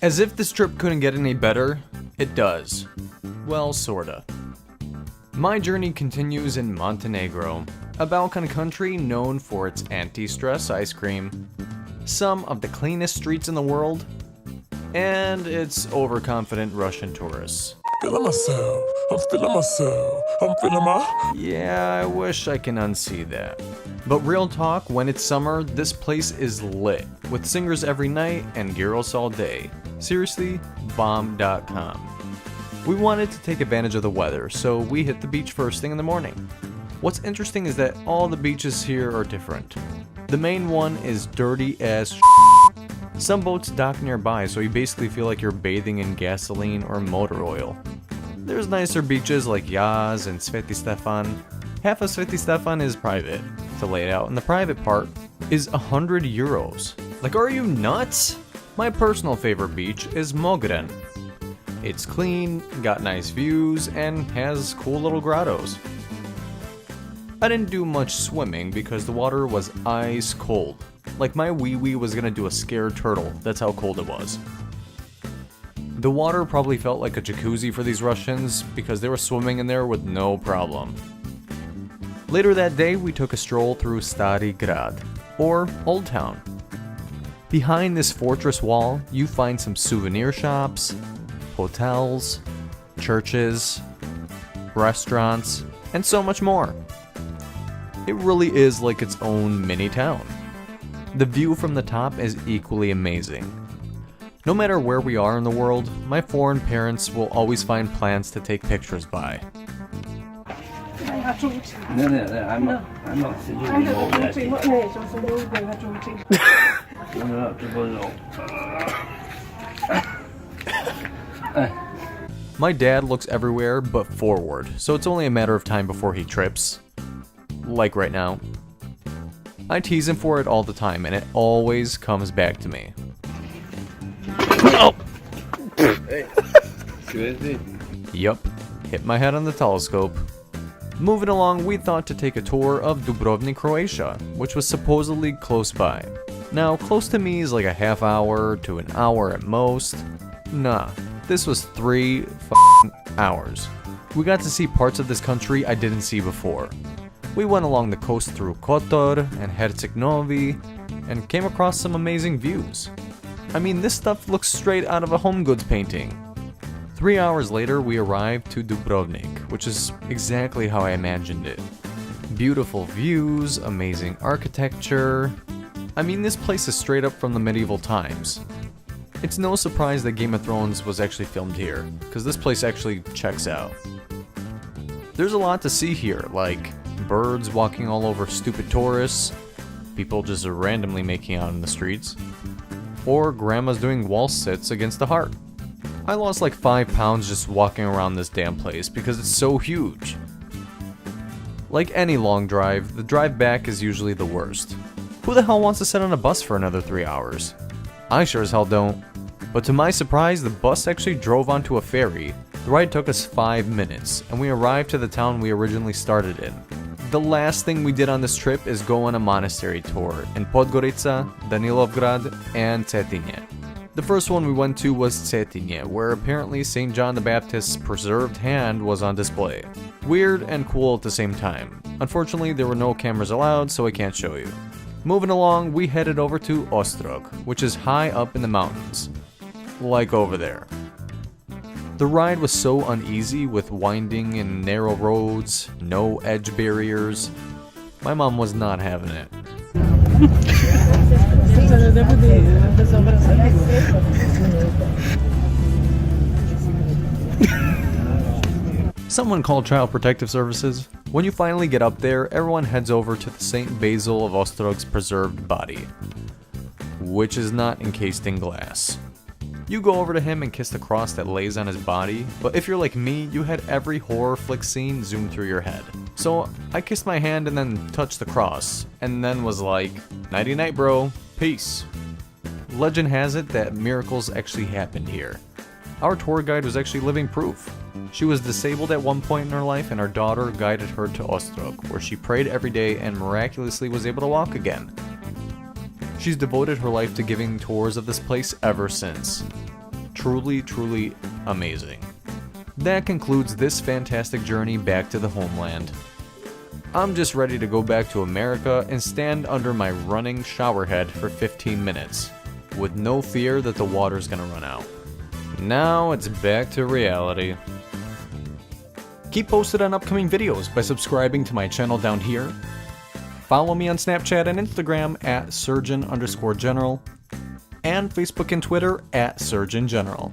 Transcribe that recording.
As if this trip couldn't get any better, it does. Well, sorta. My journey continues in Montenegro, a Balkan country known for its anti-stress ice cream, some of the cleanest streets in the world, and its overconfident Russian tourists. Feeling myself, I'm feeling myself, I'm feeling my... Yeah, I wish I can unsee that. But real talk, when it's summer, this place is lit, with singers every night and gyros all day. Seriously, bomb.com. We wanted to take advantage of the weather, so we hit the beach first thing in the morning. What's interesting is that all the beaches here are different. The main one is dirty as Some boats dock nearby, so you basically feel like you're bathing in gasoline or motor oil. There's nicer beaches like Yaz and Sveti Stefan. Half of Sveti Stefan is private to lay it out, and the private part is €100. Like, are you nuts? My personal favorite beach is Mogren. It's clean, got nice views, and has cool little grottos. I didn't do much swimming because the water was ice cold. Like my wee-wee was gonna do a scared turtle, that's how cold it was. The water probably felt like a jacuzzi for these Russians because they were swimming in there with no problem. Later that day, we took a stroll through Stari Grad, or Old Town. Behind this fortress wall, you find some souvenir shops, hotels, churches, restaurants, and so much more. It really is like its own mini town. The view from the top is equally amazing. No matter where we are in the world, my foreign parents will always find plants to take pictures by. No, I'm not sitting My dad looks everywhere but forward, so it's only a matter of time before he trips. Like right now. I tease him for it all the time, and it always comes back to me. Oh! Yup, hit my head on the telescope. Moving along, we thought to take a tour of Dubrovnik, Croatia, which was supposedly close by. Now, close to me is like a half hour to an hour at most. Nah, this was 3 hours. We got to see parts of this country I didn't see before. We went along the coast through Kotor and Herceg-Novi and came across some amazing views. I mean, this stuff looks straight out of a home goods painting. 3 hours later, we arrived to Dubrovnik, which is exactly how I imagined it. Beautiful views, amazing architecture. I mean, this place is straight up from the medieval times. It's no surprise that Game of Thrones was actually filmed here, because this place actually checks out. There's a lot to see here, like birds walking all over stupid tourists, people just randomly making out in the streets, or grandmas doing wall sits against the heart. I lost like 5 pounds just walking around this damn place because it's so huge. Like any long drive, the drive back is usually the worst. Who the hell wants to sit on a bus for another 3 hours? I sure as hell don't. But to my surprise, the bus actually drove onto a ferry. The ride took us 5 minutes, and we arrived to the town we originally started in. The last thing we did on this trip is go on a monastery tour in Podgorica, Danilovgrad, and Cetinje. The first one we went to was Cetinje, where apparently St. John the Baptist's preserved hand was on display. Weird and cool at the same time. Unfortunately, there were no cameras allowed, so I can't show you. Moving along, we headed over to Ostrog, which is high up in the mountains. Like over there. The ride was so uneasy with winding and narrow roads, no edge barriers. My mom was not having it. Someone called Child Protective Services. When you finally get up there, everyone heads over to the St. Basil of Ostrog's preserved body, which is not encased in glass. You go over to him and kiss the cross that lays on his body, but if you're like me, you had every horror flick scene zoomed through your head. So I kissed my hand and then touched the cross, and then was like, nighty night bro, peace. Legend has it that miracles actually happened here. Our tour guide was actually living proof. She was disabled at one point in her life, and our daughter guided her to Ostrog, where she prayed every day and miraculously was able to walk again. She's devoted her life to giving tours of this place ever since. truly, truly amazing. That concludes this fantastic journey back to the homeland. I'm just ready to go back to America and stand under my running shower head for 15 minutes, with no fear that the water's gonna run out. Now it's back to reality. Keep posted on upcoming videos by subscribing to my channel down here. Follow me on Snapchat and Instagram at Srdjan_General, and Facebook and Twitter at Srdjan General.